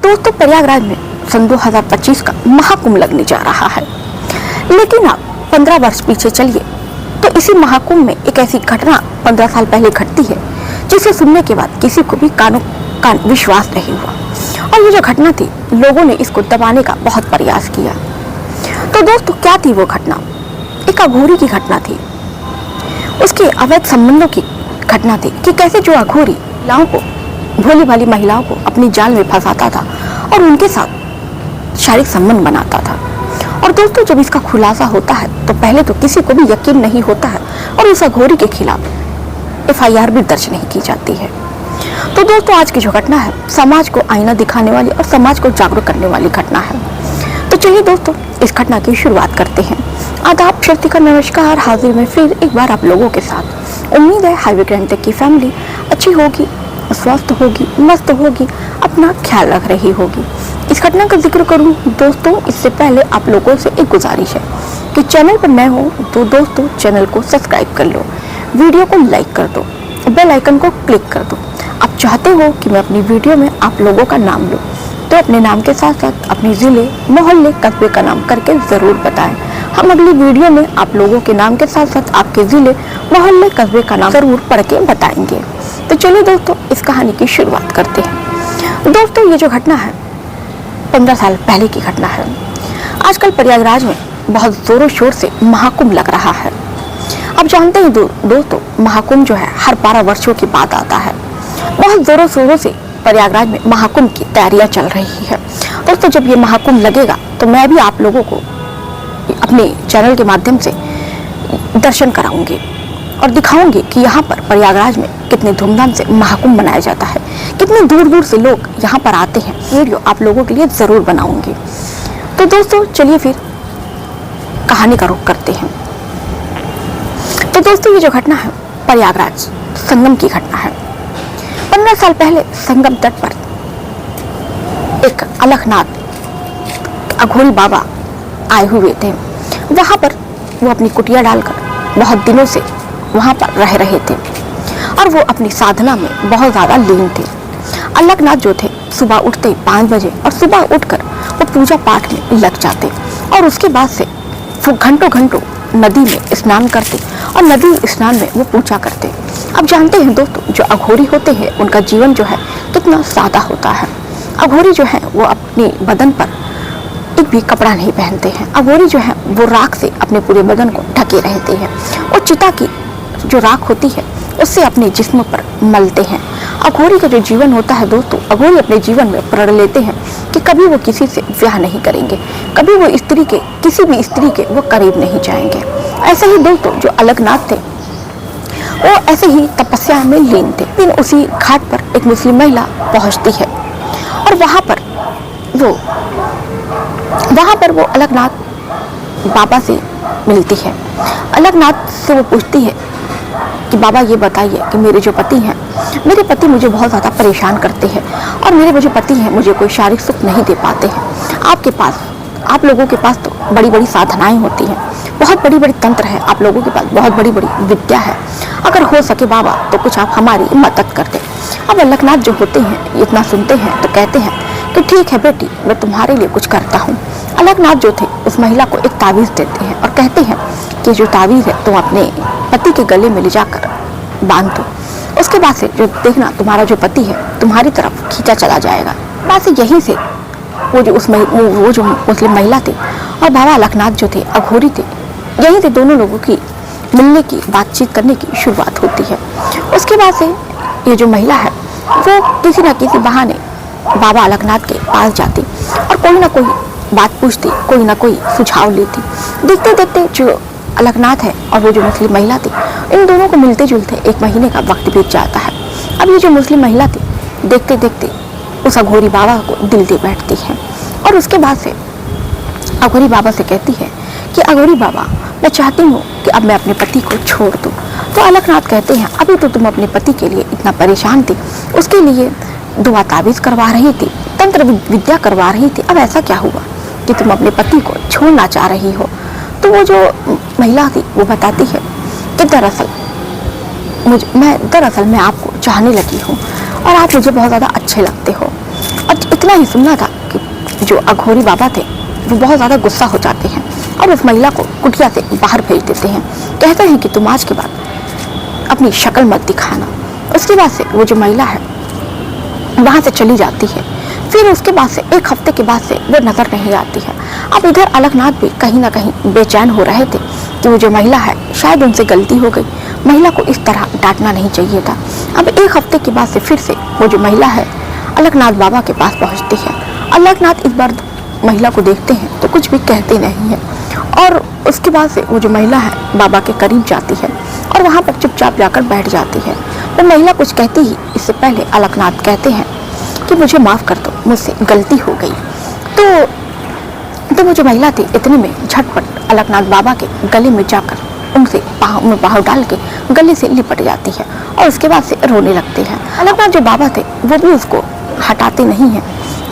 दोस्तों प्रयागराज में सन 2025 का महाकुंभ लगने जा रहा है। लेकिन आप 15 वर्ष पीछे चलिए तो इसी महाकुंभ में एक ऐसी घटना 15 साल पहले घटती है जिसे सुनने के बाद किसी को भी कानों कान विश्वास नहीं हुआ। और ये जो घटना थी, लोगों ने इसको दबाने का बहुत प्रयास किया। तो दोस्तों क्या थी वो घटना? एक अघोरी की घटना थी। उसके अवैध संबंधों की घटना थी कि कैसे जो अघोरी महिलाओं को, भोली भाली महिलाओं को अपनी जाल में फंसाता था और उनके साथ शारीरिक संबंध बनाता था। और दोस्तों जब इसका खुलासा होता है तो पहले तो किसी को भी यकीन नहीं होता है और उस अघोरी के खिलाफ FIR भी दर्ज नहीं की जाती है। तो दोस्तों आज की जो घटना है समाज को आईना दिखाने वाली और समाज को जागरूक करने वाली घटना है। तो चलिए दोस्तों इस घटना की शुरुआत करते हैं। आदाब, शक्ति का नमस्कार, हाजिर में फिर एक बार आप लोगों के साथ। उम्मीद है हाईवे ग्रैंड तक की फैमिली अच्छी होगी, स्वस्थ होगी, मस्त होगी, अपना ख्याल रख रही होगी। इस घटना का जिक्र करूं दोस्तों इससे पहले आप लोगों से एक गुजारिश है कि चैनल पर नए हो तो दोस्तों चैनल को सब्सक्राइब कर लो, वीडियो को लाइक कर दो, बेल आइकन को क्लिक कर दो। आप चाहते हो कि मैं अपनी वीडियो में आप लोगों का नाम लूं तो अपने नाम के साथ साथ अपने जिले, मोहल्ले, कस्बे का नाम करके जरूर बताएं। हम अगली वीडियो में आप लोगों के नाम के साथ साथ आपके जिले, मोहल्ले, कस्बे का नाम जरूर पढ़ के बताएंगे। तो चलिए दोस्तों इस कहानी की शुरुआत करते हैं। दोस्तों ये जो घटना है 15 साल पहले की घटना है। आजकल प्रयागराज में बहुत जोरों शोर से महाकुंभ लग रहा है। आप जानते हैं दोस्तों महाकुंभ जो है हर 12 वर्षों के बाद आता है। बहुत जोरों शोरों से प्रयागराज में महाकुंभ की तैयारियां चल रही है। दोस्तों जब ये महाकुंभ लगेगा तो मैं भी आप लोगों को अपने चैनल के माध्यम से दर्शन कराऊंगी और दिखाऊंगी कि यहाँ पर प्रयागराज में कितने धूमधाम से महाकुंभ मनाया जाता है, कितने दूर दूर से लोग यहाँ पर आते हैं। वीडियो आप लोगों के लिए जरूर बनाऊंगी। तो दोस्तों चलिए फिर कहानी का रुख करते हैं। तो दोस्तों ये जो घटना है प्रयागराज संगम की घटना है। 15 साल पहले संगम तट पर एक अलखनाथ अघोरी बाबा आए हुए थे। वहां पर वो अपनी कुटिया डालकर बहुत दिनों से वहां पर रह रहे थे और वो अपनी साधना में बहुत ज़्यादा लीन थे। अलखनाथ जो थे सुबह उठते 5 बजे और सुबह उठकर वो पूजा पाठ में लग जाते और उसके बाद से वो घंटों घंटों नदी में स्नान करते और नदी स्नान में वो पूजा करते। अब जानते हैं दोस्तों जो अघोरी होते हैं उनका जीवन जो है कितना सादा होता है। अघोरी जो है वो अपने बदन पर एक भी कपड़ा नहीं पहनते हैं। अघोरी जो है वो राख से अपने पूरे बदन को ढके रहते हैं और चिता की जो राख होती है उससे अपने जिस्म पर मलते हैं। अघोरी का जो जीवन होता है दोस्तों, अघोरी अपने जीवन में प्रण लेते हैं कि कभी वो किसी से ब्याह नहीं करेंगे, कभी वो स्त्री के किसी भी स्त्री के वो करीब नहीं जाएंगे। ऐसे ही दोस्तों जो अलखनाथ थे वो ऐसे ही तपस्या में लीन थे। फिर उसी घाट पर एक मुस्लिम महिला पहुंचती है और वहां पर वो अलखनाथ बाबा से मिलती है। अलखनाथ से वो पूछती है कि बाबा ये बताइए कि मेरे जो पति हैं, मेरे पति मुझे बहुत ज़्यादा परेशान करते हैं और मेरे जो पति हैं मुझे कोई शारीरिक सुख नहीं दे पाते हैं। आपके पास, आप लोगों के पास तो बड़ी बड़ी साधनाएं होती हैं, बहुत बड़ी बड़ी तंत्र है, आप लोगों के पास बहुत बड़ी बड़ी विद्या है। अगर हो सके बाबा तो कुछ आप हमारी मदद कर दें। अब अलखनाथ जो होते हैं इतना सुनते हैं तो कहते हैं कि ठीक है बेटी, मैं तुम्हारे लिए कुछ करता हूँ। अलखनाथ जो थे उस महिला को एक तावीज़ देते हैं और कहते हैं कि जो तावीज़ है तुम अपने पति के गले में ले जाकर बांध दो। उसके बाद से जो देखना तुम्हारा जो पति है तुम्हारी तरफ खींचा चला जाएगा। बाद से यहीं से वो जो मुस्लिम महिला थी और बाबा अलखनाथ जो थे अघोरी थे, यहीं से दोनों लोगों की मिलने की, बातचीत करने की शुरुआत होती है। उसके बाद से ये जो महिला है वो किसी न किसी बहाने बाबा अलखनाथ के पास जाती और कोई ना कोई बात पूछती, कोई ना कोई सुझाव लेती। देखते देखते जो अलखनाथ है और वो जो मुस्लिम महिला थी, इन दोनों को मिलते जुलते 1 महीने का वक्त बीत जाता है। अब ये जो मुस्लिम महिला थी देखते देखते उस अघोरी बाबा को दिल दे बैठती है और उसके बाद से अघोरी बाबा से कहती है कि अघोरी बाबा मैं चाहती हूँ कि अब मैं अपने पति को छोड़ दूँ। तो अलखनाथ कहते हैं अभी तो तुम अपने पति के लिए इतना परेशान थी, उसके लिए दुआ ताबीज़ करवा रही थी, तंत्र विद्या करवा रही थी, अब ऐसा क्या हुआ कि तुम अपने पति को छोड़ना चाह रही हो। तो वो जो महिला थी वो बताती है कि दरअसल मैं आपको चाहने लगी हूँ और आप मुझे बहुत ज़्यादा अच्छे लगते हो। और इतना ही सुनना था कि जो अघोरी बाबा थे वो बहुत ज़्यादा गुस्सा हो जाते हैं और उस महिला को कुटिया से बाहर भेज देते हैं। कहते हैं कि तुम आज के बाद अपनी शक्ल मत दिखाना। उसके बाद से वो जो महिला है वहाँ से चली जाती है। फिर उसके बाद से एक हफ्ते के बाद से वो नज़र नहीं आती है। अब इधर अलकनाथ भी कहीं ना कहीं बेचैन हो रहे थे कि वो जो महिला है शायद उनसे गलती हो गई, महिला को इस तरह डांटना नहीं चाहिए था। अब एक हफ्ते के बाद से फिर से वो जो महिला है अलकनाथ बाबा के पास पहुँचती है। अलकनाथ इस बार महिला को देखते हैं तो कुछ भी कहते नहीं है और उसके बाद से वो जो महिला है बाबा के करीब जाती है और वहाँ पर चुपचाप जाकर बैठ जाती है। वो महिला कुछ कहती ही इससे पहले अलकनाथ कहते हैं कि मुझे माफ़ कर दो, मुझसे गलती हो गई। तो वो जो महिला थी इतने में झटपट अलकनाथ बाबा के गले में जाकर उनसे पाँव में पाँव डाल के गले से लिपट जाती है और उसके बाद से रोने लगते हैं। अलकनाथ जो बाबा थे वो भी उसको हटाते नहीं हैं,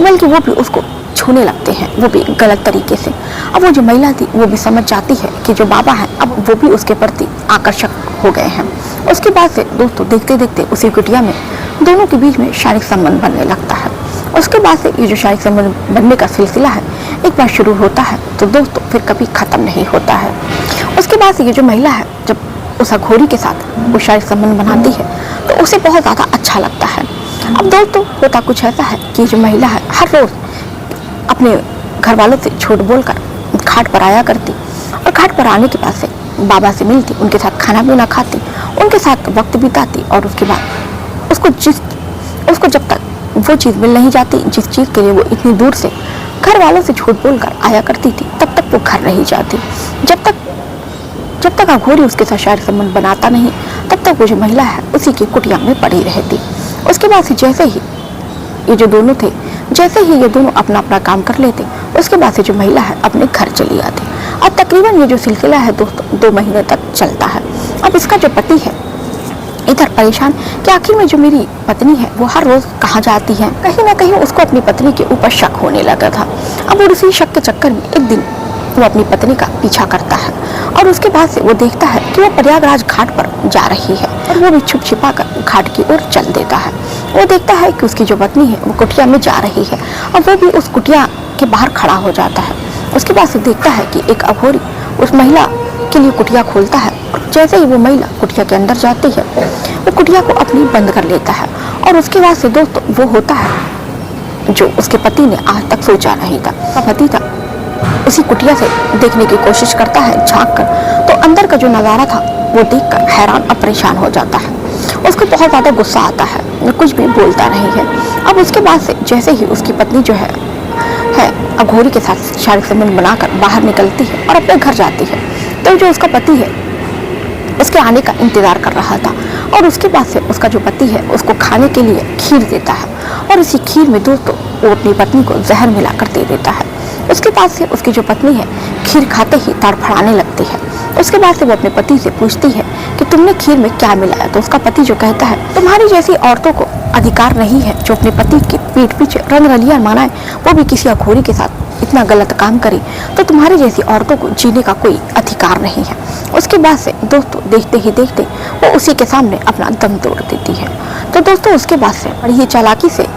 बल्कि वो भी उसको छूने लगते हैं, वो भी गलत तरीके से। अब वो जो महिला थी वो भी समझ जाती है कि जो बाबा हैं अब वो भी उसके प्रति आकर्षक हो गए हैं। उसके बाद से दोस्तों देखते देखते उसी कुटिया में दोनों के बीच में शारीरिक संबंध बनने लगता है। उसके बाद से ये जो शारीरिक संबंध बनने का सिलसिला है एक बार शुरू होता है तो दोस्तों फिर कभी ख़त्म नहीं होता है। उसके बाद से ये जो महिला है जब उस अघोरी के साथ वो शारीरिक संबंध बनाती है तो उसे बहुत ज़्यादा अच्छा लगता है। अब दोस्तों होता कुछ ऐसा है कि जो महिला है हर रोज़ अपने घर वालों से झूठ बोलकर घाट पर आया करती और घाट पर आने के बाद से बाबा से मिलती, उनके साथ खाना पीना खाती, उनके साथ वक्त बिताती और उसके बाद उसको जब तक वो चीज़ मिल नहीं जाती जिस चीज़ के लिए वो इतनी दूर से घर वालों से झूठ बोलकर आया करती थी तब तक वो घर नहीं जाती। जब तक अघोरी उसके साथ शारीरिक संबंध बनाता नहीं तब तक वो जो महिला है उसी की कुटिया में पड़ी रहती। उसके बाद से जैसे ही ये जो दोनों थे ये दोनों अपना अपना काम कर लेते उसके बाद से जो महिला है अपने घर चली आती। और तकरीबन ये जो सिलसिला है दोस्तों 2 महीने तक चलता है। अब इसका जो पति है इधर परेशान कि आखिर में जो मेरी पत्नी है वो हर रोज़ कहाँ जाती है, कहीं ना कहीं उसको अपनी पत्नी के ऊपर शक होने लगा था। अब उसी शक के चक्कर में एक दिन वो अपनी पत्नी का पीछा करता है और उसके बाद से वो देखता है कि वो प्रयागराज घाट पर जा रही है और वो भी छुप छिपा कर घाट की ओर चल देता है। वो देखता है कि उसकी जो पत्नी है वो कुटिया में जा रही है और वो भी उस कुटिया के बाहर खड़ा हो जाता है। उसके बाद से देखता है कि एक अघोरी उस महिला के लिए कुटिया खोलता है और जैसे ही वो महिला कुटिया के अंदर जाती है वो कुटिया को अपनी बंद कर लेता है। और उसके बाद से दोस्तों वो होता है जो उसके पति ने आज तक सोचा नहीं था। पति था उसी कुटिया से देखने की कोशिश करता है झांक कर, तो अंदर का जो नज़ारा था वो देखकर हैरान और परेशान हो जाता है। उसको बहुत ज़्यादा गुस्सा आता है, वो कुछ भी बोलता नहीं है। अब उसके बाद से जैसे ही उसकी पत्नी जो है अघोरी के साथ शारीरिक संबंध बनाकर बाहर निकलती है और अपने घर जाती है तो जो उसका पति है उसके आने का इंतज़ार कर रहा था और उसके बाद से उसका जो पति है उसको खाने के लिए खीर देता है और इसी खीर में दोस्तों वो अपनी पत्नी को जहर मिलाकर दे देता है। उसके बाद से उसकी जो पत्नी है खीर खाते ही तड़फड़ाने लगती है। उसके बाद से वो अपने पति से पूछती है कि तुमने खीर में क्या मिलाया, तो उसका पति जो कहता है तुम्हारी जैसी औरतों को अधिकार नहीं है जो अपने पति के पीठ पीछे रंगरलिया मनाए, वो भी किसी अघोरी के साथ इतना गलत काम करे, तो तुम्हारी जैसी औरतों को जीने का कोई अधिकार नहीं है। उसके बाद से दोस्तों देखते ही देखते वो उसी के सामने अपना दम तोड़ देती है। तो दोस्तों उसके बाद से बड़ी ही चालाकी से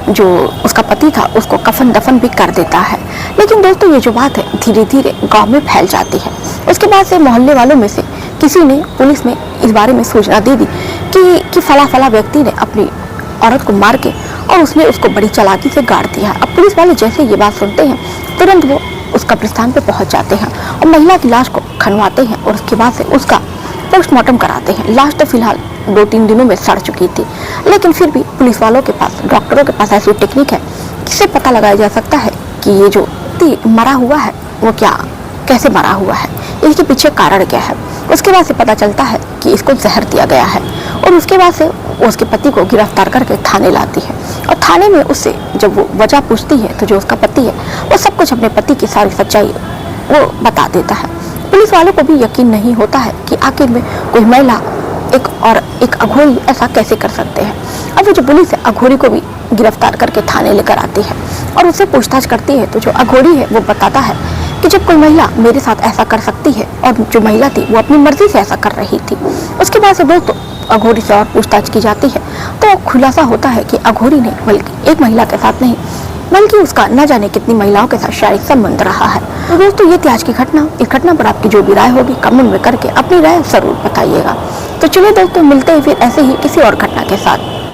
जो उसका पति था उसको कफन दफन भी कर देता है। लेकिन दोस्तों ये जो बात है धीरे धीरे गांव में फैल जाती है। उसके बाद से मोहल्ले वालों में से किसी ने पुलिस में इस बारे में सूचना दे दी कि फला व्यक्ति ने अपनी औरत को मार के और उसने उसको बड़ी चालाकी से गाड़ दिया। अब पुलिस वाले जैसे ये बात सुनते हैं तुरंत वो उस कब्रिस्तान पे पहुंच जाते हैं और महिला की लाश को खनवाते हैं और उसके बाद से उसका पोस्टमार्टम कराते हैं। लाश तो फिलहाल 2-3 दिनों में सड़ चुकी थी, लेकिन फिर भी पुलिस वालों के पास, डॉक्टरों के पास ऐसी टेक्निक है जिससे पता लगाया जा सकता है कि ये जो मरा हुआ है वो कैसे मरा हुआ है, इसके पीछे कारण क्या है। उसके बाद से पता चलता है कि इसको जहर दिया गया है और उसके बाद से उसके पति को गिरफ्तार करके थाने लाती है और थाने में उससे जब वो वजह पूछती है तो जो उसका पति है वो सब कुछ अपने पति की सारी सच्चाई वो बता देता है। पुलिस वालों को भी यकीन नहीं होता है कि आखिर में कोई महिला एक अघोरी ऐसा कैसे कर सकते हैं। अब वो जो पुलिस है अघोरी को भी गिरफ्तार करके थाने लेकर आती है और उससे पूछताछ करती है तो जो अघोरी है वो बताता है कि जब कोई महिला मेरे साथ ऐसा कर सकती है और जो महिला थी वो अपनी मर्जी से ऐसा कर रही थी। उसके बाद से दोस्तों अघोरी से और पूछताछ की जाती है तो खुलासा होता है कि अघोरी ने बल्कि एक महिला के साथ नहीं बल्कि उसका न जाने कितनी महिलाओं के साथ शारीरिक संबंध रहा है। तो दोस्तों ये थी आज की घटना। इस घटना पर आपकी जो भी राय होगी कमेंट में करके अपनी राय जरूर बताइएगा। तो चलिए दोस्तों मिलते हैं फिर ऐसे ही किसी और घटना के साथ।